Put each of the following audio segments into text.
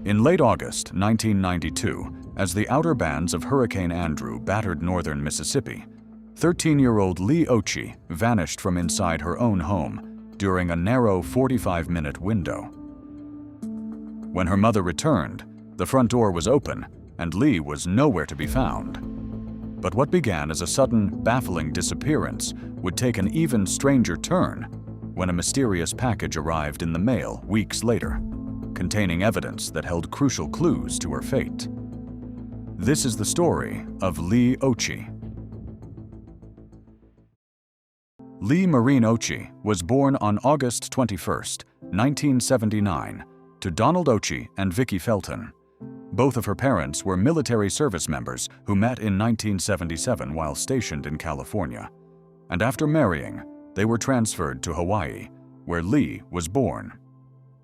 In late August 1992, as the outer bands of Hurricane Andrew battered northern Mississippi, 13-year-old Leigh Occhi vanished from inside her own home during a narrow 45-minute window. When her mother returned, the front door was open and Leigh was nowhere to be found. But what began as a sudden, baffling disappearance would take an even stranger turn when a mysterious package arrived in the mail weeks later, containing evidence that held crucial clues to her fate. This is the story of Leigh Occhi. Leigh Marine Occhi was born on August 21, 1979, to Donald Occhi and Vicki Felton. Both of her parents were military service members who met in 1977 while stationed in California, and after marrying, they were transferred to Hawaii, where Leigh was born.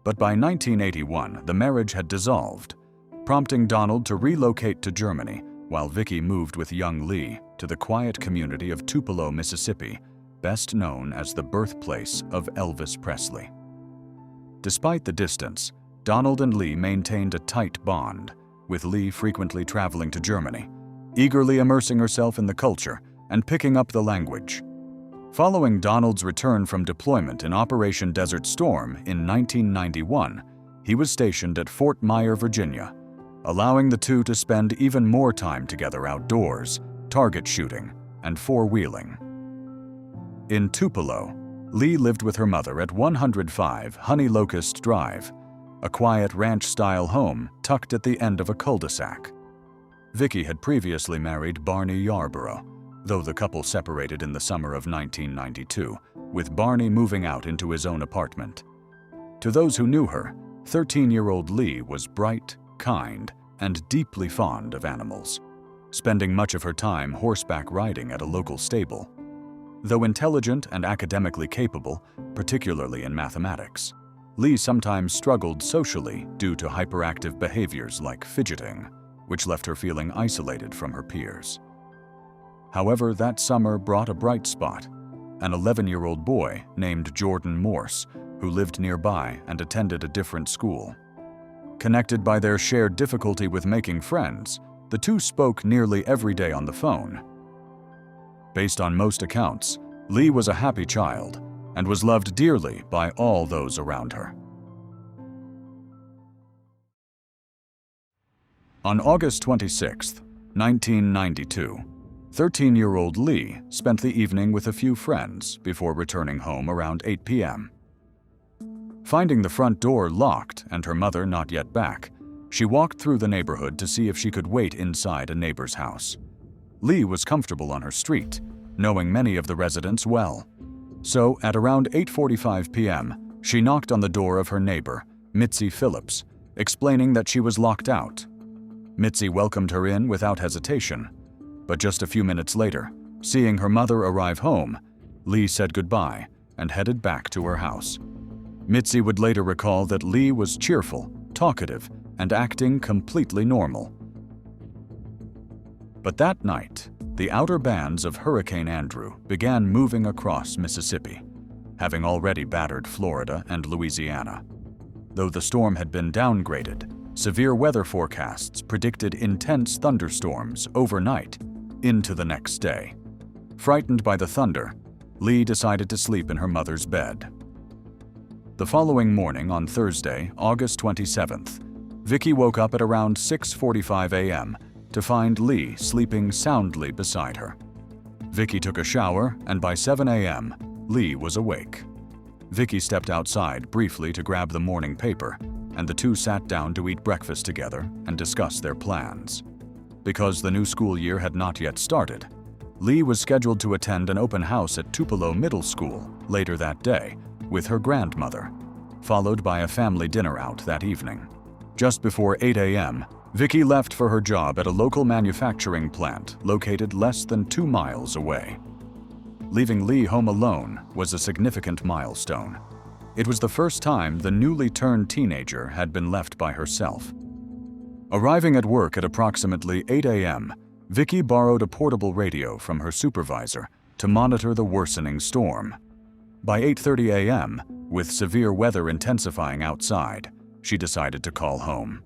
But by 1981, the marriage had dissolved, prompting Donald to relocate to Germany, while Vicki moved with young Leigh to the quiet community of Tupelo, Mississippi, best known as the birthplace of Elvis Presley. Despite the distance, Donald and Leigh maintained a tight bond, with Leigh frequently traveling to Germany, eagerly immersing herself in the culture and picking up the language. Following Donald's return from deployment in Operation Desert Storm in 1991, he was stationed at Fort Myer, Virginia, allowing the two to spend even more time together outdoors, target shooting, and four-wheeling. In Tupelo, Leigh lived with her mother at 105 Honey Locust Drive, a quiet ranch-style home tucked at the end of a cul-de-sac. Vicki had previously married Barney Yarborough, though the couple separated in the summer of 1992, with Barney moving out into his own apartment. To those who knew her, 13-year-old Leigh was bright, kind, and deeply fond of animals, spending much of her time horseback riding at a local stable. Though intelligent and academically capable, particularly in mathematics, Leigh sometimes struggled socially due to hyperactive behaviors like fidgeting, which left her feeling isolated from her peers. However, that summer brought a bright spot: an 11-year-old boy named Jordan Morse, who lived nearby and attended a different school. Connected by their shared difficulty with making friends, the two spoke nearly every day on the phone. Based on most accounts, Leigh was a happy child and was loved dearly by all those around her. On August 26, 1992, 13-year-old Leigh spent the evening with a few friends before returning home around 8 p.m. Finding the front door locked and her mother not yet back, she walked through the neighborhood to see if she could wait inside a neighbor's house. Leigh was comfortable on her street, knowing many of the residents well. So, at around 8:45 p.m., she knocked on the door of her neighbor, Mitzi Phillips, explaining that she was locked out. Mitzi welcomed her in without hesitation, but just a few minutes later, seeing her mother arrive home, Leigh said goodbye and headed back to her house. Mitzi would later recall that Leigh was cheerful, talkative, and acting completely normal. But that night, the outer bands of Hurricane Andrew began moving across Mississippi, having already battered Florida and Louisiana. Though the storm had been downgraded, severe weather forecasts predicted intense thunderstorms overnight into the next day. Frightened by the thunder, Leigh decided to sleep in her mother's bed. The following morning on Thursday, August 27th, Vicki woke up at around 6:45 a.m. to find Leigh sleeping soundly beside her. Vicki took a shower, and by 7 a.m., Leigh was awake. Vicki stepped outside briefly to grab the morning paper, and the two sat down to eat breakfast together and discuss their plans. Because the new school year had not yet started, Leigh was scheduled to attend an open house at Tupelo Middle School later that day with her grandmother, followed by a family dinner out that evening. Just before 8 a.m., Vicki left for her job at a local manufacturing plant located less than 2 miles away. Leaving Leigh home alone was a significant milestone. It was the first time the newly turned teenager had been left by herself. Arriving at work at approximately 8 a.m., Vicki borrowed a portable radio from her supervisor to monitor the worsening storm. By 8:30 a.m., with severe weather intensifying outside, she decided to call home.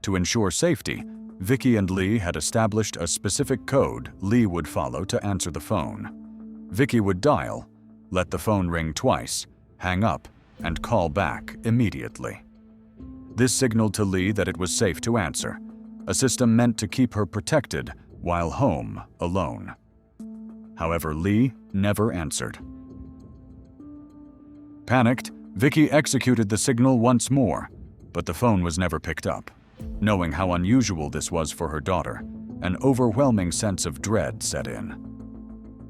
To ensure safety, Vicky and Leigh had established a specific code Leigh would follow to answer the phone. Vicky would dial, let the phone ring twice, hang up, and call back immediately. This signaled to Leigh that it was safe to answer, a system meant to keep her protected while home alone. However, Leigh never answered. Panicked, Vicky executed the signal once more, but the phone was never picked up. Knowing how unusual this was for her daughter, an overwhelming sense of dread set in.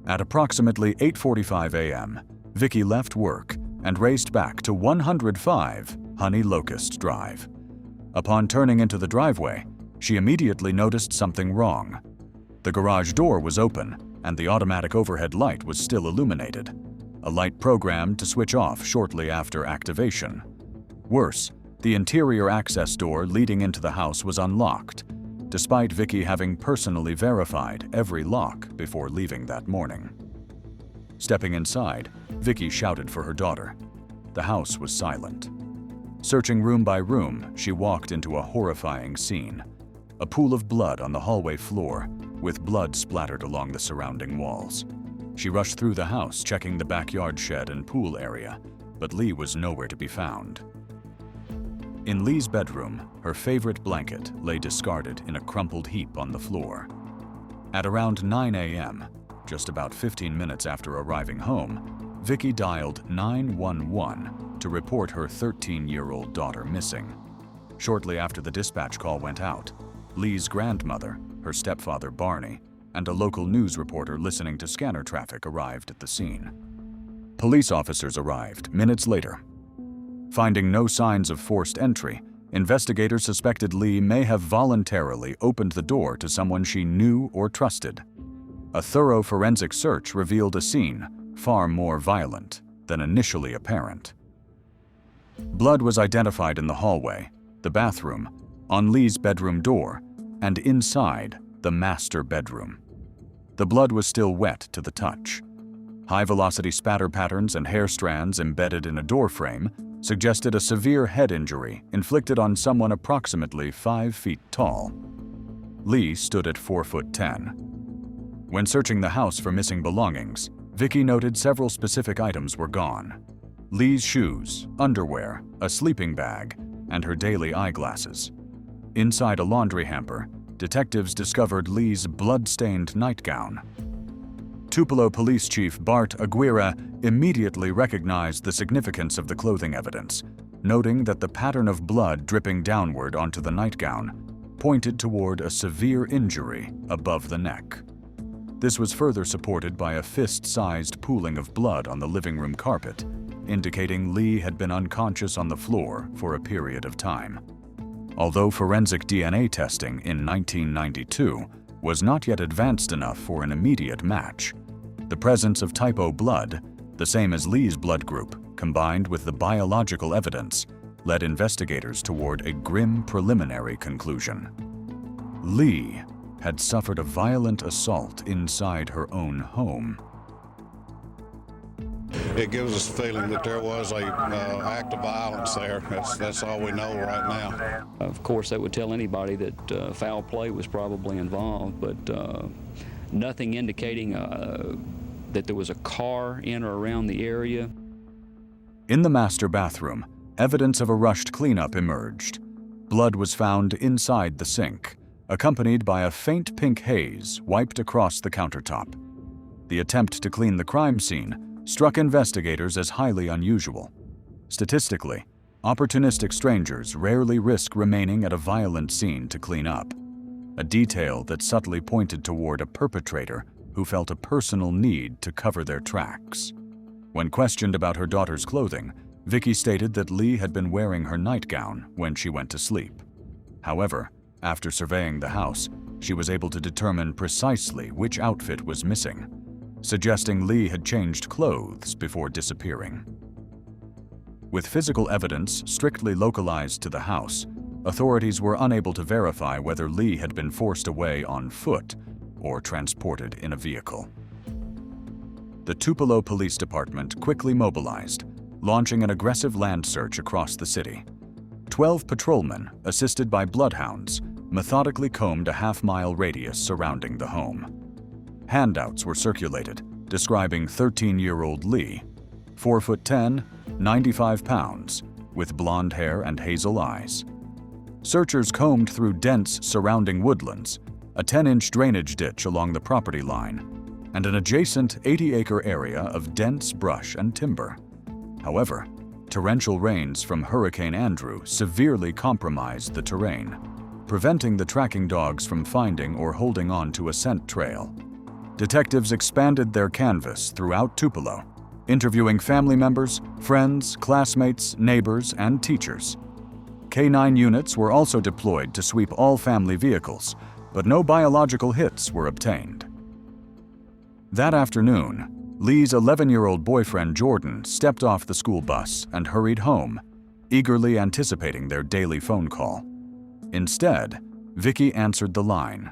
At approximately 8:45 a.m., Vicky left work and raced back to 105 Honey Locust Drive. Upon turning into the driveway, she immediately noticed something wrong. The garage door was open, and the automatic overhead light was still illuminated, a light programmed to switch off shortly after activation. Worse, the interior access door leading into the house was unlocked, despite Vicky having personally verified every lock before leaving that morning. Stepping inside, Vicky shouted for her daughter. The house was silent. Searching room by room, she walked into a horrifying scene. A pool of blood on the hallway floor, with blood splattered along the surrounding walls. She rushed through the house, checking the backyard shed and pool area, but Leigh was nowhere to be found. In Leigh's bedroom, her favorite blanket lay discarded in a crumpled heap on the floor. At around 9 a.m., just about 15 minutes after arriving home, Vicky dialed 911 to report her 13-year-old daughter missing. Shortly after the dispatch call went out, Leigh's grandmother, her stepfather Barney, and a local news reporter listening to scanner traffic arrived at the scene. Police officers arrived minutes later. Finding no signs of forced entry, investigators suspected Leigh may have voluntarily opened the door to someone she knew or trusted. A thorough forensic search revealed a scene far more violent than initially apparent. Blood was identified in the hallway, the bathroom, on Leigh's bedroom door, and inside the master bedroom. The blood was still wet to the touch. High-velocity spatter patterns and hair strands embedded in a door frame suggested a severe head injury inflicted on someone approximately 5 feet tall. Leigh stood at 4'10". When searching the house for missing belongings, Vicky noted several specific items were gone. Leigh's shoes, underwear, a sleeping bag, and her daily eyeglasses. Inside a laundry hamper, detectives discovered Leigh's blood-stained nightgown. Tupelo Police Chief Bart Aguirre immediately recognized the significance of the clothing evidence, noting that the pattern of blood dripping downward onto the nightgown pointed toward a severe injury above the neck. This was further supported by a fist-sized pooling of blood on the living room carpet, indicating Leigh had been unconscious on the floor for a period of time. Although forensic DNA testing in 1992 was not yet advanced enough for an immediate match, the presence of type O blood, the same as Leigh's blood group, combined with the biological evidence, led investigators toward a grim preliminary conclusion. Leigh had suffered a violent assault inside her own home. It gives us a feeling that there was a act of violence there. That's all we know right now. Of course, that would tell anybody that foul play was probably involved, but nothing indicating that there was a car in or around the area. In the master bathroom, evidence of a rushed cleanup emerged. Blood was found inside the sink, accompanied by a faint pink haze wiped across the countertop. The attempt to clean the crime scene struck investigators as highly unusual. Statistically, opportunistic strangers rarely risk remaining at a violent scene to clean up, a detail that subtly pointed toward a perpetrator who felt a personal need to cover their tracks. When questioned about her daughter's clothing, Vicky stated that Leigh had been wearing her nightgown when she went to sleep. However, after surveying the house, she was able to determine precisely which outfit was missing, suggesting Leigh had changed clothes before disappearing. With physical evidence strictly localized to the house, authorities were unable to verify whether Leigh had been forced away on foot or transported in a vehicle. The Tupelo Police Department quickly mobilized, launching an aggressive land search across the city. 12 patrolmen, assisted by bloodhounds, methodically combed a half-mile radius surrounding the home. Handouts were circulated, describing 13-year-old Leigh, 4'10", 95 pounds, with blonde hair and hazel eyes. Searchers combed through dense surrounding woodlands, a 10-inch drainage ditch along the property line, and an adjacent 80-acre area of dense brush and timber. However, torrential rains from Hurricane Andrew severely compromised the terrain, preventing the tracking dogs from finding or holding on to a scent trail. Detectives expanded their canvass throughout Tupelo, interviewing family members, friends, classmates, neighbors, and teachers. K-9 units were also deployed to sweep all family vehicles, but no biological hits were obtained. That afternoon, Leigh's 11-year-old boyfriend Jordan stepped off the school bus and hurried home, eagerly anticipating their daily phone call. Instead, Vicky answered the line.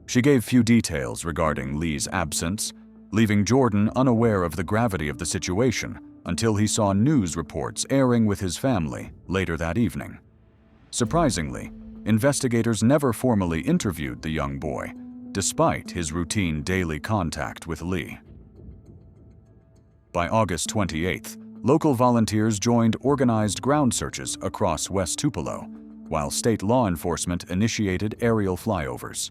She gave few details regarding Leigh's absence, leaving Jordan unaware of the gravity of the situation until he saw news reports airing with his family later that evening. Surprisingly, investigators never formally interviewed the young boy, despite his routine daily contact with Leigh. By August 28th, local volunteers joined organized ground searches across West Tupelo, while state law enforcement initiated aerial flyovers.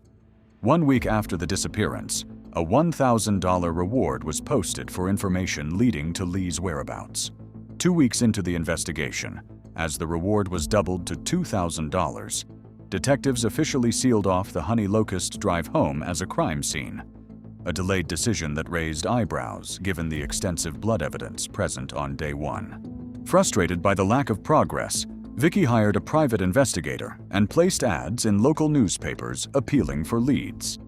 1 week after the disappearance, a $1,000 reward was posted for information leading to Leigh's whereabouts. 2 weeks into the investigation, as the reward was doubled to $2,000, detectives officially sealed off the Honey Locust Drive home as a crime scene, a delayed decision that raised eyebrows given the extensive blood evidence present on day one. Frustrated by the lack of progress, Vicky hired a private investigator and placed ads in local newspapers appealing for leads.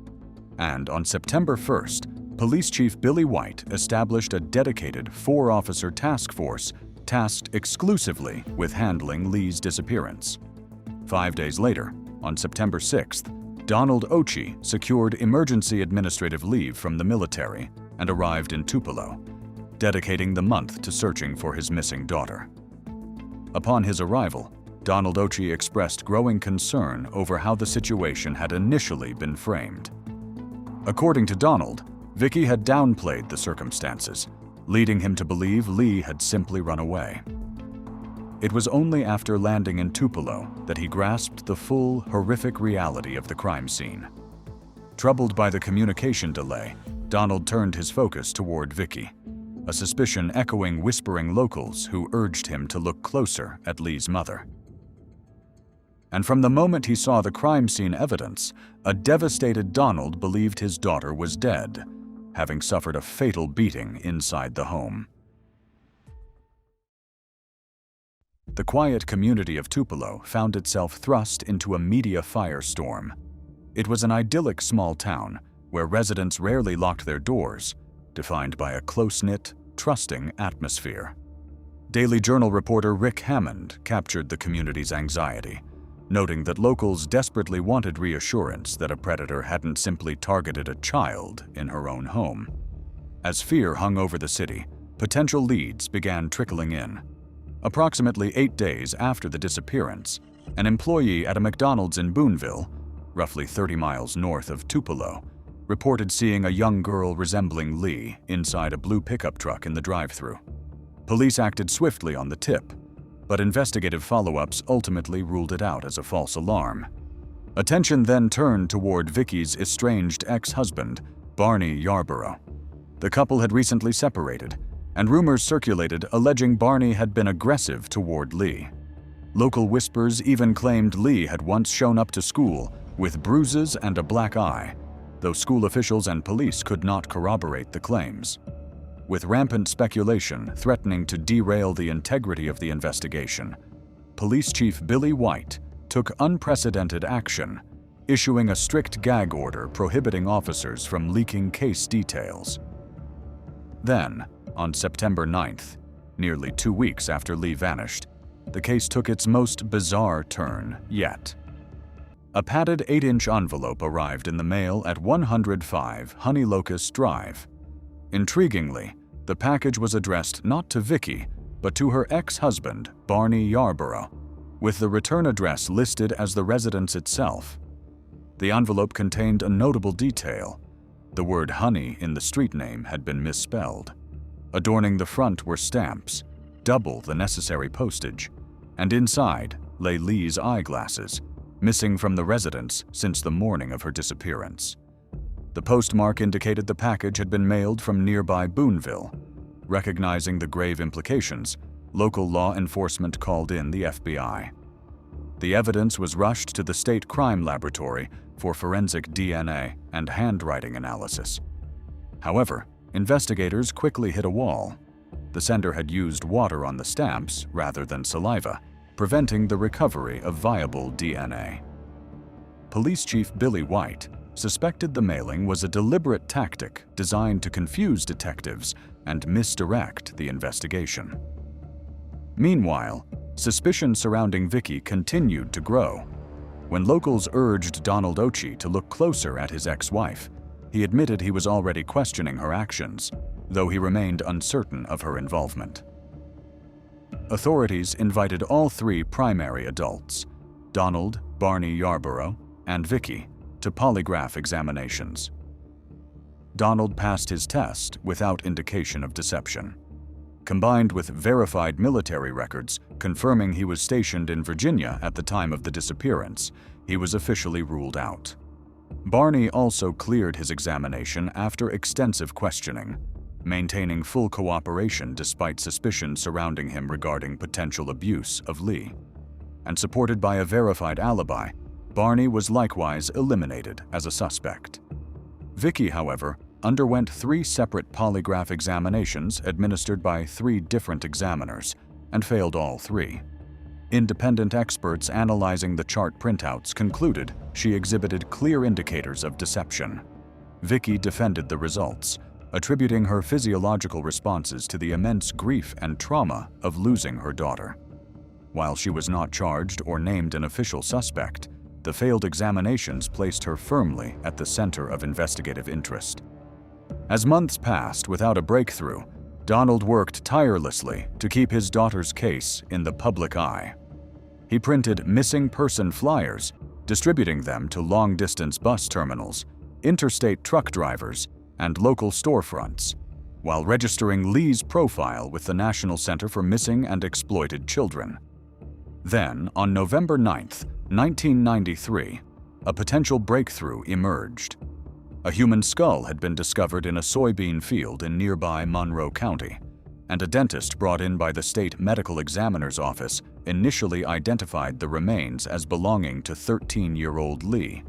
And on September 1st, Police Chief Billy White established a dedicated 4-officer task force tasked exclusively with handling Leigh's disappearance. 5 days later, on September 6th, Donald Occhi secured emergency administrative leave from the military and arrived in Tupelo, dedicating the month to searching for his missing daughter. Upon his arrival, Donald Occhi expressed growing concern over how the situation had initially been framed. According to Donald, Vicky had downplayed the circumstances, leading him to believe Leigh had simply run away. It was only after landing in Tupelo that he grasped the full, horrific reality of the crime scene. Troubled by the communication delay, Donald turned his focus toward Vicky, a suspicion echoing whispering locals who urged him to look closer at Leigh's mother. And from the moment he saw the crime scene evidence, a devastated Donald believed his daughter was dead, having suffered a fatal beating inside the home. The quiet community of Tupelo found itself thrust into a media firestorm. It was an idyllic small town where residents rarely locked their doors, defined by a close-knit, trusting atmosphere. Daily Journal reporter Rick Hammond captured the community's anxiety, noting that locals desperately wanted reassurance that a predator hadn't simply targeted a child in her own home. As fear hung over the city, potential leads began trickling in. Approximately 8 days after the disappearance, an employee at a McDonald's in Boonville, roughly 30 miles north of Tupelo, reported seeing a young girl resembling Leigh inside a blue pickup truck in the drive-thru. Police acted swiftly on the tip, but investigative follow-ups ultimately ruled it out as a false alarm. Attention then turned toward Vicky's estranged ex-husband, Barney Yarborough. The couple had recently separated, and rumors circulated alleging Barney had been aggressive toward Leigh. Local whispers even claimed Leigh had once shown up to school with bruises and a black eye, though school officials and police could not corroborate the claims. With rampant speculation threatening to derail the integrity of the investigation, Police Chief Billy White took unprecedented action, issuing a strict gag order prohibiting officers from leaking case details. Then, on September 9th, nearly 2 weeks after Leigh vanished, the case took its most bizarre turn yet. A padded 8-inch envelope arrived in the mail at 105 Honey Locust Drive. Intriguingly, the package was addressed not to Vicky, but to her ex-husband, Barney Yarborough. with the return address listed as the residence itself. The envelope contained a notable detail. The word honey in the street name had been misspelled. Adorning the front were stamps, double the necessary postage, and inside lay Leigh's eyeglasses, missing from the residence since the morning of her disappearance. The postmark indicated the package had been mailed from nearby Boonville. Recognizing the grave implications, local law enforcement called in the FBI. The evidence was rushed to the State Crime Laboratory for forensic DNA and handwriting analysis. However, investigators quickly hit a wall. The sender had used water on the stamps rather than saliva, preventing the recovery of viable DNA. Police Chief Billy White suspected the mailing was a deliberate tactic designed to confuse detectives and misdirect the investigation. Meanwhile, suspicion surrounding Vicki continued to grow. When locals urged Donald Occhi to look closer at his ex-wife, he admitted he was already questioning her actions, though he remained uncertain of her involvement. Authorities invited all three primary adults, Donald, Barney Yarborough, and Vicki, to polygraph examinations. Donald passed his test without indication of deception. Combined with verified military records confirming he was stationed in Virginia at the time of the disappearance, he was officially ruled out. Barney also cleared his examination after extensive questioning, maintaining full cooperation despite suspicion surrounding him regarding potential abuse of Leigh. And supported by a verified alibi, Barney was likewise eliminated as a suspect. Vicki, however, underwent 3 separate polygraph examinations administered by 3 different examiners and failed all 3. Independent experts analyzing the chart printouts concluded she exhibited clear indicators of deception. Vicki defended the results, attributing her physiological responses to the immense grief and trauma of losing her daughter. While she was not charged or named an official suspect, the failed examinations placed her firmly at the center of investigative interest. As months passed without a breakthrough, Donald worked tirelessly to keep his daughter's case in the public eye. He printed missing person flyers, distributing them to long-distance bus terminals, interstate truck drivers, and local storefronts, while registering Leigh's profile with the National Center for Missing and Exploited Children. Then, on November 9, 1993, a potential breakthrough emerged. A human skull had been discovered in a soybean field in nearby Monroe County, and a dentist brought in by the state medical examiner's office initially identified the remains as belonging to 13-year-old Leigh.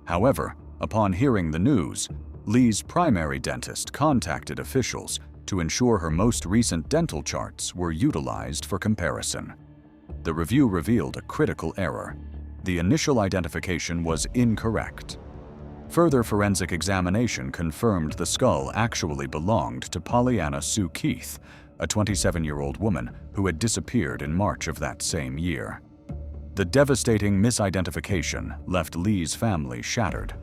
However, upon hearing the news, Leigh's primary dentist contacted officials to ensure her most recent dental charts were utilized for comparison. The review revealed a critical error. The initial identification was incorrect. Further forensic examination confirmed the skull actually belonged to Pollyanna Sue Keith, a 27-year-old woman who had disappeared in March of that same year. The devastating misidentification left Leigh's family shattered.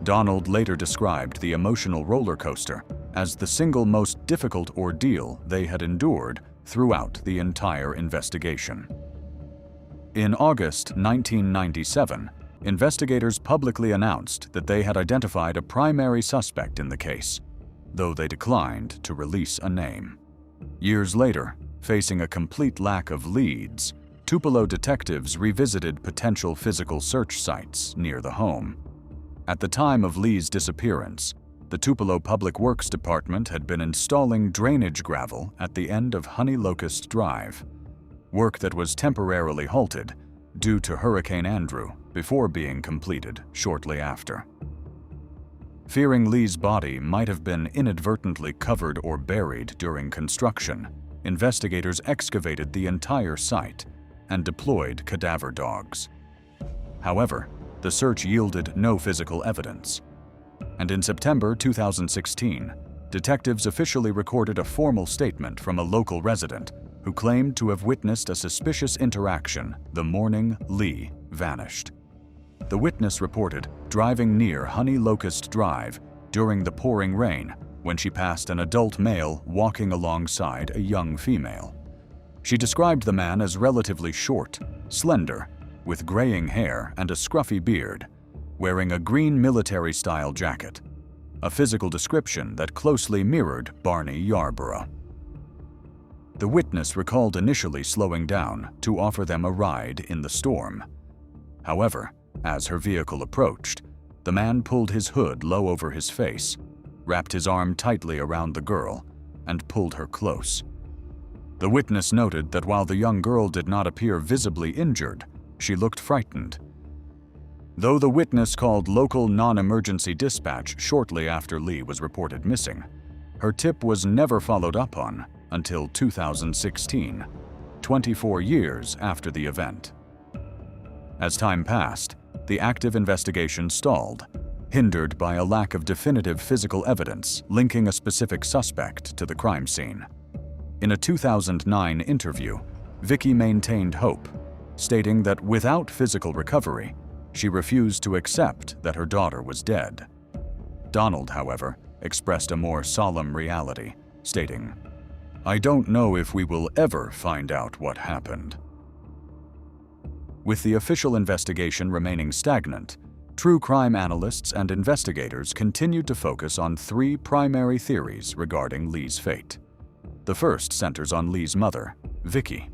Donald later described the emotional roller coaster as the single most difficult ordeal they had endured throughout the entire investigation. In August 1997, investigators publicly announced that they had identified a primary suspect in the case, though they declined to release a name. Years later, facing a complete lack of leads, Tupelo detectives revisited potential physical search sites near the home. At the time of Leigh's disappearance, the Tupelo Public Works Department had been installing drainage gravel at the end of Honey Locust Drive, work that was temporarily halted due to Hurricane Andrew before being completed shortly after. Fearing Leigh's body might have been inadvertently covered or buried during construction, investigators excavated the entire site and deployed cadaver dogs. However, the search yielded no physical evidence. And in September 2016, detectives officially recorded a formal statement from a local resident who claimed to have witnessed a suspicious interaction the morning Leigh vanished. The witness reported driving near Honey Locust Drive during the pouring rain when she passed an adult male walking alongside a young female. She described the man as relatively short, slender, with graying hair and a scruffy beard, wearing a green military-style jacket, a physical description that closely mirrored Barney Yarborough. The witness recalled initially slowing down to offer them a ride in the storm. However, as her vehicle approached, the man pulled his hood low over his face, wrapped his arm tightly around the girl, and pulled her close. The witness noted that while the young girl did not appear visibly injured, she looked frightened. Though the witness called local non-emergency dispatch shortly after Leigh was reported missing, her tip was never followed up on until 2016, 24 years after the event. As time passed, the active investigation stalled, hindered by a lack of definitive physical evidence linking a specific suspect to the crime scene. In a 2009 interview, Vicki maintained hope, stating that without physical recovery, she refused to accept that her daughter was dead. Donald, however, expressed a more solemn reality, stating, "I don't know if we will ever find out what happened." With the official investigation remaining stagnant, true crime analysts and investigators continued to focus on three primary theories regarding Leigh's fate. The first centers on Leigh's mother, Vicki.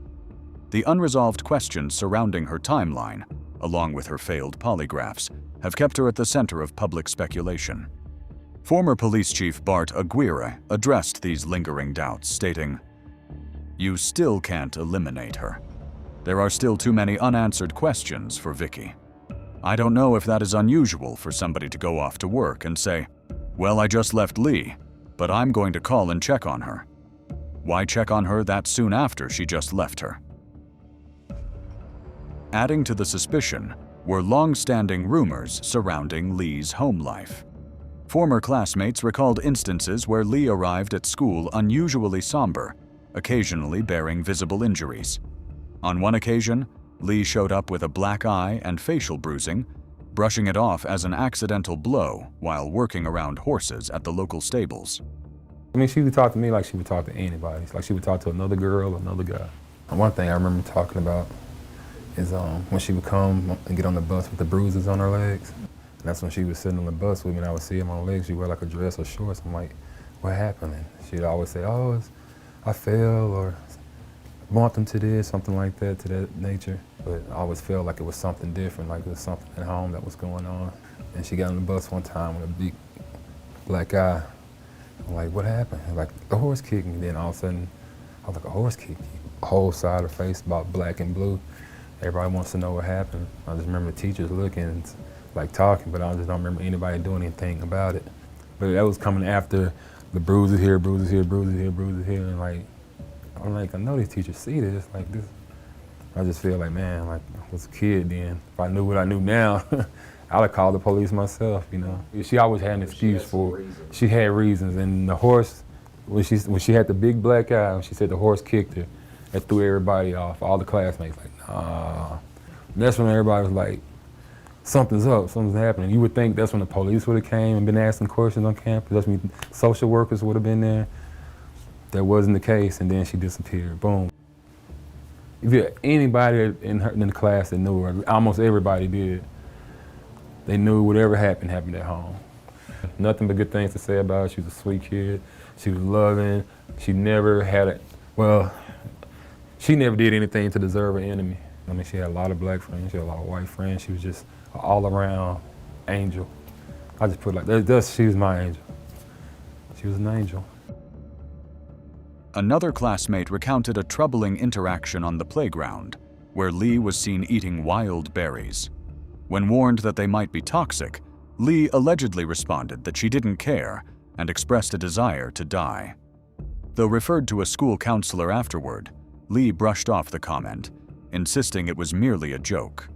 The unresolved questions surrounding her timeline, along with her failed polygraphs, have kept her at the center of public speculation. Former Police Chief Bart Aguirre addressed these lingering doubts, stating, "You still can't eliminate her. There are still too many unanswered questions for Vicki. I don't know if that is unusual for somebody to go off to work and say, 'Well, I just left Leigh, but I'm going to call and check on her.' Why check on her that soon after she just left her?" Adding to the suspicion were long-standing rumors surrounding Leigh's home life. Former classmates recalled instances where Leigh arrived at school unusually somber, occasionally bearing visible injuries. On one occasion, Leigh showed up with a black eye and facial bruising, brushing it off as an accidental blow while working around horses at the local stables. I mean, she would talk to me like she would talk to anybody. It's like she would talk to another girl or another guy. One thing I remember talking about is when she would come and get on the bus with the bruises on her legs. And that's when she was sitting on the bus with me and I would see them on her legs. She wear like a dress or shorts. I'm like, "What happened?" And she'd always say, "Oh, I fell," or "Want them to this," something like that, to that nature. But I always felt like it was something different, like there was something at home that was going on. And she got on the bus one time with a big black eye. I'm like, "What happened?" Like, "A horse kicked me." Then all of a sudden, I was like, "A horse kicked you?" The whole side of her face about black and blue. Everybody wants to know what happened. I just remember the teachers looking, like talking, but I just don't remember anybody doing anything about it. But that was coming after the bruises here, bruises here, bruises here, bruises here, and like, I'm like, I know these teachers see this, like this. I just feel like, man, like I was a kid then. If I knew what I knew now, I'd have called the police myself, you know. She always had an excuse for it. She had reasons, and the horse, when she had the big black eye, when she said the horse kicked her, that threw everybody off, all the classmates, like, nah. And that's when everybody was like, something's up, something's happening. You would think that's when the police would have came and been asking questions on campus. That's when social workers would have been there. That wasn't the case, and then she disappeared, boom. If you had anybody in the class that knew her, almost everybody did. They knew whatever happened at home. Nothing but good things to say about her. She was a sweet kid. She was loving. She never had she never did anything to deserve an enemy. I mean, she had a lot of black friends. She had a lot of white friends. She was just an all-around angel. I just put it like that. She was my angel. She was an angel. Another classmate recounted a troubling interaction on the playground, where Leigh was seen eating wild berries. When warned that they might be toxic, Leigh allegedly responded that she didn't care and expressed a desire to die. Though referred to a school counselor afterward, Leigh brushed off the comment, insisting it was merely a joke.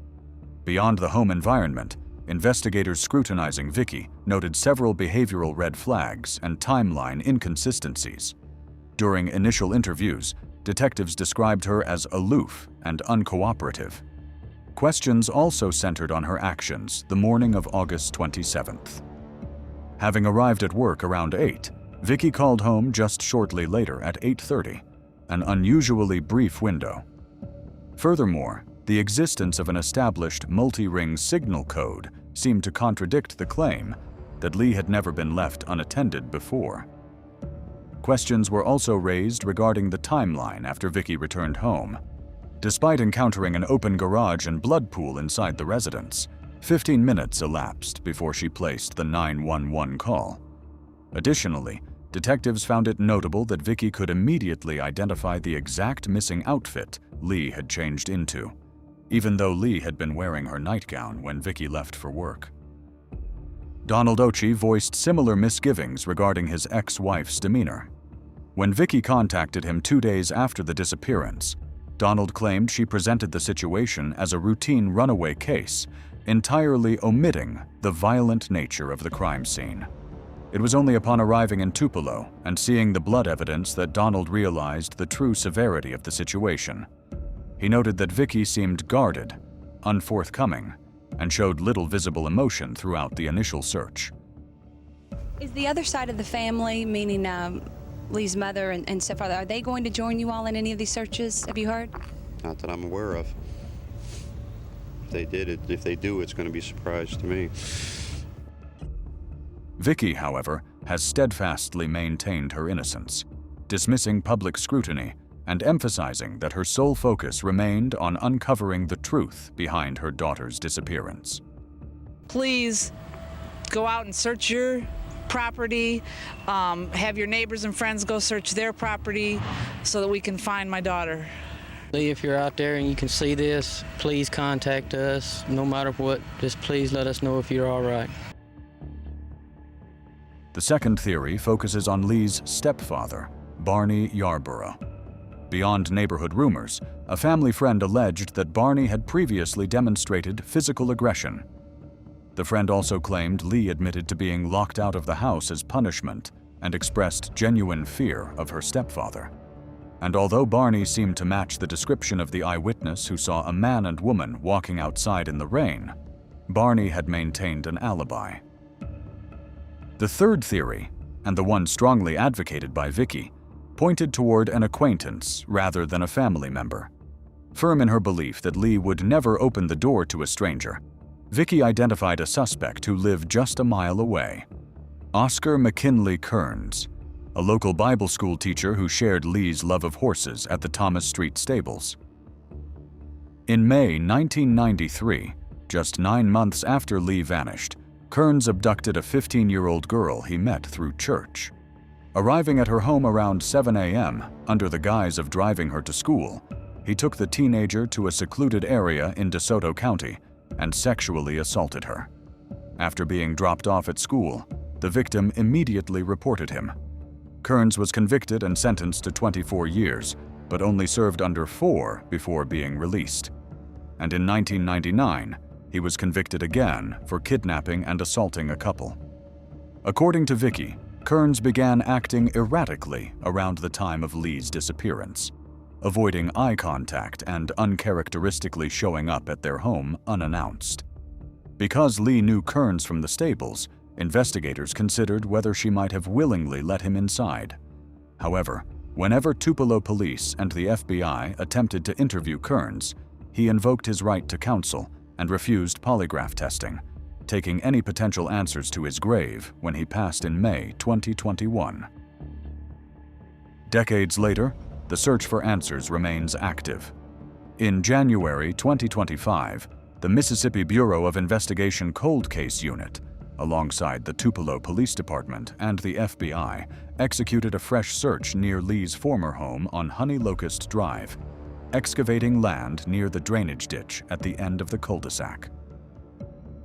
Beyond the home environment, investigators scrutinizing Vicki noted several behavioral red flags and timeline inconsistencies. During initial interviews, detectives described her as aloof and uncooperative. Questions also centered on her actions the morning of August 27th. Having arrived at work around 8, Vicki called home just shortly later at 8:30, an unusually brief window. Furthermore, the existence of an established multi-ring signal code seemed to contradict the claim that Leigh had never been left unattended before. Questions were also raised regarding the timeline after Vicky returned home. Despite encountering an open garage and blood pool inside the residence, 15 minutes elapsed before she placed the 911 call. Additionally, detectives found it notable that Vicky could immediately identify the exact missing outfit Leigh had changed into, even though Leigh had been wearing her nightgown when Vicky left for work. Donald Occhi voiced similar misgivings regarding his ex-wife's demeanor. When Vicky contacted him 2 days after the disappearance, Donald claimed she presented the situation as a routine runaway case, entirely omitting the violent nature of the crime scene. It was only upon arriving in Tupelo and seeing the blood evidence that Donald realized the true severity of the situation. He noted that Vicky seemed guarded, unforthcoming, and showed little visible emotion throughout the initial search. Is the other side of the family, meaning Leigh's mother and stepfather, are they going to join you all in any of these searches? Have you heard? Not that I'm aware of. If they do, it's going to be a surprise to me. Vicky, however, has steadfastly maintained her innocence, dismissing public scrutiny and emphasizing that her sole focus remained on uncovering the truth behind her daughter's disappearance. Please go out and search your property, have your neighbors and friends go search their property so that we can find my daughter. Leigh, if you're out there and you can see this, please contact us. No matter what, just please let us know if you're all right. The second theory focuses on Leigh's stepfather, Barney Yarborough. Beyond neighborhood rumors, a family friend alleged that Barney had previously demonstrated physical aggression. The friend also claimed Leigh admitted to being locked out of the house as punishment and expressed genuine fear of her stepfather. And although Barney seemed to match the description of the eyewitness who saw a man and woman walking outside in the rain, Barney had maintained an alibi. The third theory, and the one strongly advocated by Vicky, pointed toward an acquaintance rather than a family member. Firm in her belief that Leigh would never open the door to a stranger, Vicky identified a suspect who lived just a mile away: Oscar McKinley Kearns, a local Bible school teacher who shared Leigh's love of horses at the Thomas Street stables. In May 1993, just 9 months after Leigh vanished, Kearns abducted a 15-year-old girl he met through church. Arriving at her home around 7 a.m., under the guise of driving her to school, he took the teenager to a secluded area in DeSoto County and sexually assaulted her. After being dropped off at school, the victim immediately reported him. Kearns was convicted and sentenced to 24 years, but only served under 4 before being released. And in 1999, he was convicted again for kidnapping and assaulting a couple. According to Vicky, Kearns began acting erratically around the time of Leigh's disappearance, avoiding eye contact and uncharacteristically showing up at their home unannounced. Because Leigh knew Kearns from the stables, investigators considered whether she might have willingly let him inside. However, whenever Tupelo police and the FBI attempted to interview Kearns, he invoked his right to counsel and refused polygraph testing, taking any potential answers to his grave when he passed in May 2021. Decades later, the search for answers remains active. In January 2025, the Mississippi Bureau of Investigation Cold Case Unit, alongside the Tupelo Police Department and the FBI, executed a fresh search near Leigh's former home on Honey Locust Drive, excavating land near the drainage ditch at the end of the cul-de-sac.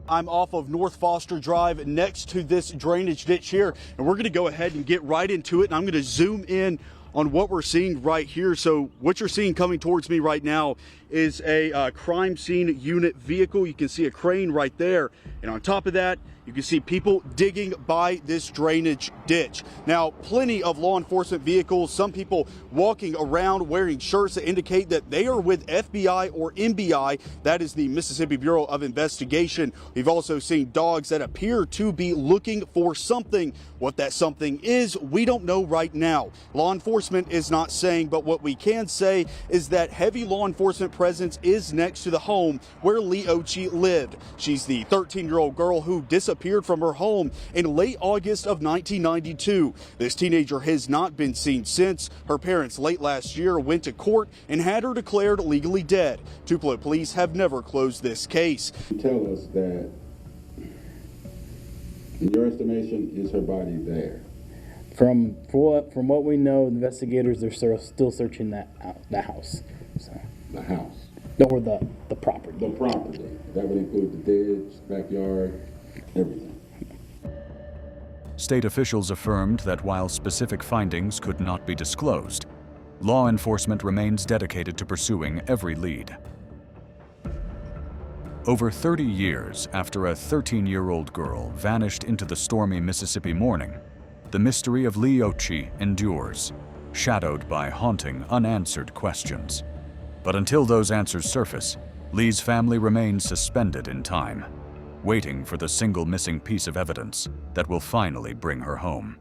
I'm off of North Foster Drive next to this drainage ditch here, and we're going to go ahead and get right into it, and I'm going to zoom in on what we're seeing right here. So what you're seeing coming towards me right now is a crime scene unit vehicle. You can see a crane right there, and on top of that, you can see people digging by this drainage ditch. Now, plenty of law enforcement vehicles, some people walking around wearing shirts that indicate that they are with FBI or MBI. That is the Mississippi Bureau of Investigation. We've also seen dogs that appear to be looking for something. What that something is, we don't know right now. Law enforcement is not saying, but what we can say is that heavy law enforcement presence is next to the home where Leigh Occhi lived. She's the 13-year-old girl who disappeared from her home in late August of 1992. This teenager has not been seen since. Her parents late last year went to court and had her declared legally dead. Tupelo police have never closed this case. Tell us that, in your estimation, is her body there? From what we know, investigators are still searching the house. So. The house? Or the property. The property. That would include the ditch, backyard, everything. State officials affirmed that while specific findings could not be disclosed, law enforcement remains dedicated to pursuing every lead. Over 30 years after a 13-year-old girl vanished into the stormy Mississippi morning, the mystery of Leigh Occhi endures, shadowed by haunting, unanswered questions. But until those answers surface, Leigh's family remains suspended in time, waiting for the single missing piece of evidence that will finally bring her home.